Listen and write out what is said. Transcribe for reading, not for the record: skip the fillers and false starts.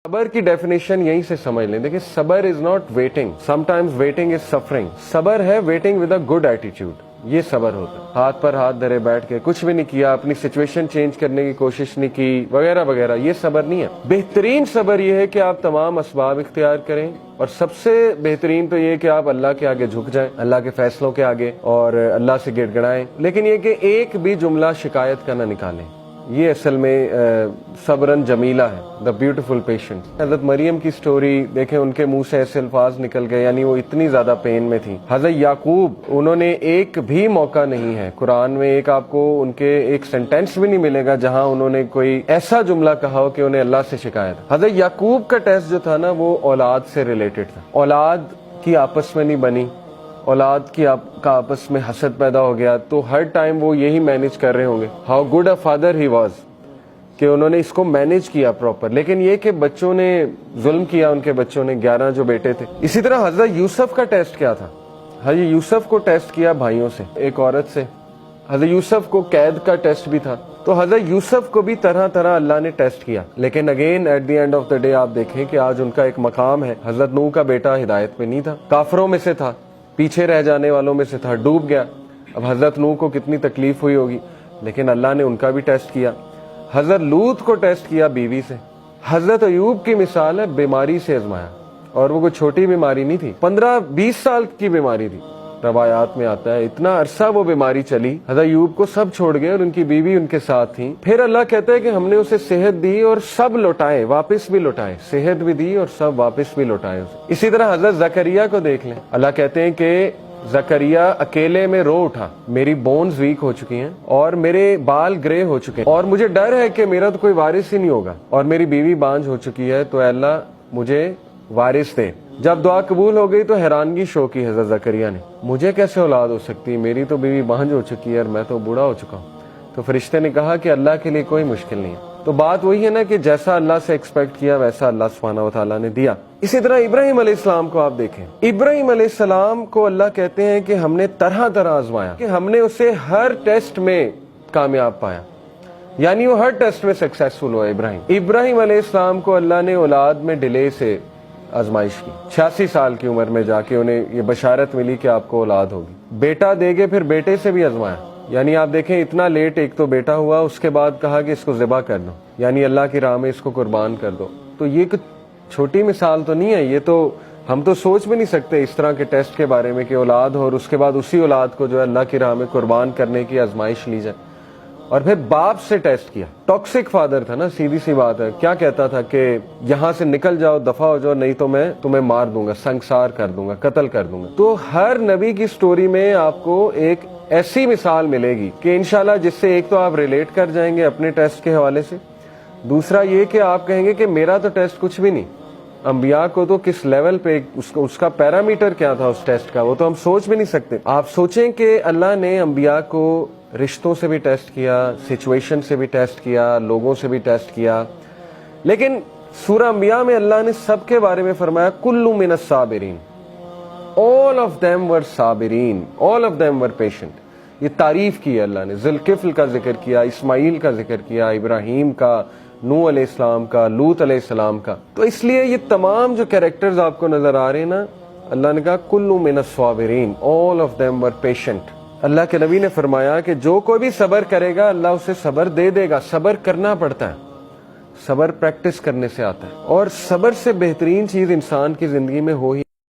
صبر کی ڈیفینیشن یہیں سے سمجھ لیں. دیکھیں صبر is not waiting, some times waiting is suffering. صبر ہے waiting with a good attitude, یہ صبر ہوتا ہے. ہاتھ پر ہاتھ دھرے بیٹھ کے کچھ بھی نہیں کیا, اپنی سچویشن چینج کرنے کی کوشش نہیں کی وغیرہ وغیرہ, یہ صبر نہیں ہے. بہترین صبر یہ ہے کہ آپ تمام اسباب اختیار کریں, اور سب سے بہترین تو یہ کہ آپ اللہ کے آگے جھک جائیں, اللہ کے فیصلوں کے آگے, اور اللہ سے گڑ گڑائیں, لیکن یہ کہ ایک بھی جملہ شکایت کا نہ نکالیں. یہ اصل میں صبرن جمیلہ ہے, دا بیوٹیفل پیشنٹ. حضرت مریم کی سٹوری دیکھیں, ان کے منہ سے ایسے الفاظ نکل گئے, یعنی وہ اتنی زیادہ پین میں تھی. حضرت یعقوب, انہوں نے ایک بھی موقع نہیں ہے قرآن میں, ایک آپ کو ان کے ایک سینٹینس بھی نہیں ملے گا جہاں انہوں نے کوئی ایسا جملہ کہا ہو کہ انہیں اللہ سے شکایت. حضرت یعقوب کا ٹیسٹ جو تھا نا, وہ اولاد سے ریلیٹڈ تھا. اولاد کی آپس میں نہیں بنی, اولاد کی کا آپس میں حسد پیدا ہو گیا, تو ہر ٹائم وہ یہی مینیج کر رہے ہوں گے. How good a father he was, کہ انہوں نے اس کو مینیج کیا پراپر. لیکن یہ کہ بچوں نے ظلم کیا, ان کے بچوں نے, 11 جو بیٹے تھے. اسی طرح حضرت یوسف کا ٹیسٹ کیا تھا؟ حضرت یوسف کو ٹیسٹ کیا بھائیوں سے, ایک عورت سے. حضرت یوسف کو قید کا ٹیسٹ بھی تھا. تو حضرت یوسف کو بھی طرح طرح اللہ نے ٹیسٹ کیا. لیکن again at the end of the day آپ دیکھیں کہ آج ان کا ایک مقام ہے. حضرت نوح کا بیٹا ہدایت میں نہیں تھا, کافروں میں سے تھا, پیچھے رہ جانے والوں میں سے تھا, ڈوب گیا. اب حضرت نوح کو کتنی تکلیف ہوئی ہوگی, لیکن اللہ نے ان کا بھی ٹیسٹ کیا. حضرت لوط کو ٹیسٹ کیا بیوی سے. حضرت ایوب کی مثال ہے, بیماری سے آزمایا, اور وہ کوئی چھوٹی بیماری نہیں تھی, 15-20 سال کی بیماری تھی. روایات میں آتا ہے اتنا عرصہ وہ بیماری چلی. حضرت ایوب کو سب چھوڑ گئے اور ان کی بیوی ان کے ساتھ تھی. پھر اللہ کہتا ہے کہ ہم نے اسے صحت دی اور سب لوٹائے, واپس بھی لوٹائے, صحت بھی دی اور سب واپس بھی لوٹائے اسے. اسی طرح حضرت زکریا کو دیکھ لیں. اللہ کہتے ہیں کہ زکریا اکیلے میں رو اٹھا, میری بونز ویک ہو چکی ہیں اور میرے بال گرے ہو چکے ہیں, اور مجھے ڈر ہے کہ میرا تو کوئی وارث ہی نہیں ہوگا, اور میری بیوی بانجھ ہو چکی ہے, تو اے اللہ مجھے وارث دے. جب دعا قبول ہو گئی تو حیرانگی شو کی حضرت زکریا نے, مجھے کیسے اولاد ہو سکتی, میری تو بیوی بانجھ ہو چکی ہے اور میں تو بوڑھا ہو چکا ہوں. تو فرشتے نے کہا کہ اللہ کے لیے کوئی مشکل نہیں ہے. تو بات وہی ہے نا کہ جیسا اللہ سے ایکسپیکٹ کیا ویسا اللہ سبحانہ و تعالیٰ نے دیا. اسی طرح ابراہیم علیہ السلام کو آپ دیکھیں. ابراہیم علیہ السلام کو اللہ کہتے ہیں کہ ہم نے طرح طرح آزمایا, کہ ہم نے اسے ہر ٹیسٹ میں کامیاب پایا, یعنی وہ ہر ٹیسٹ میں سکسیسفل ہوا. ابراہیم علیہ السلام کو اللہ نے اولاد میں ڈیلے سے آزمائش کی. 86 سال کی عمر میں جا کے انہیں یہ بشارت ملی کہ آپ کو اولاد ہوگی. بیٹا دے گے, پھر بیٹے سے بھی آزمایا. یعنی آپ دیکھیں اتنا لیٹ ایک تو بیٹا ہوا, اس کے بعد کہا کہ اس کو ذبح کر دو, یعنی اللہ کی راہ میں اس کو قربان کر دو. تو یہ چھوٹی مثال تو نہیں ہے, یہ تو ہم تو سوچ بھی نہیں سکتے اس طرح کے ٹیسٹ کے بارے میں کہ اولاد ہو اور اس کے بعد اسی اولاد کو جو ہے اللہ کی راہ میں قربان کرنے کی آزمائش لی جائے. اور پھر باپ سے ٹیسٹ کیا. ٹاکسک فادر تھا نا, سیدھی سی بات ہے. کیا کہتا تھا کہ یہاں سے نکل جاؤ, دفع ہو جاؤ, نہیں تو میں تمہیں مار دوں گا, سنگسار کر دوں گا, قتل کر دوں گا. تو ہر نبی کی سٹوری میں آپ کو ایک ایسی مثال ملے گی کہ انشاءاللہ جس سے ایک تو آپ ریلیٹ کر جائیں گے اپنے ٹیسٹ کے حوالے سے, دوسرا یہ کہ آپ کہیں گے کہ میرا تو ٹیسٹ کچھ بھی نہیں. انبیاء کو تو کس لیول پہ اس کا پیرامیٹر کیا تھا اس ٹیسٹ کا, وہ تو ہم سوچ بھی نہیں سکتے. آپ سوچیں کہ اللہ نے انبیاء کو رشتوں سے بھی ٹیسٹ کیا, سچویشن سے بھی ٹیسٹ کیا, لوگوں سے بھی ٹیسٹ کیا, لیکن سورہ انبیاء میں اللہ نے سب کے بارے میں فرمایا کل من الصابرین, all of them were Sabireen, all of them were patient. یہ تعریف کی ہے اللہ نے. ذوالکفل کا ذکر کیا, اسماعیل کا ذکر کیا, ابراہیم کا, نوح علیہ السلام کا, لوط علیہ السلام کا. تو اس لیے یہ تمام جو کیریکٹرز آپ کو نظر آ رہے ہیں نا, اللہ نے کہا کل من الصابرین, all of them were patient. اللہ کے نبی نے فرمایا کہ جو کوئی بھی صبر کرے گا اللہ اسے صبر دے دے گا. صبر کرنا پڑتا ہے, صبر پریکٹس کرنے سے آتا ہے, اور صبر سے بہترین چیز انسان کی زندگی میں ہو ہی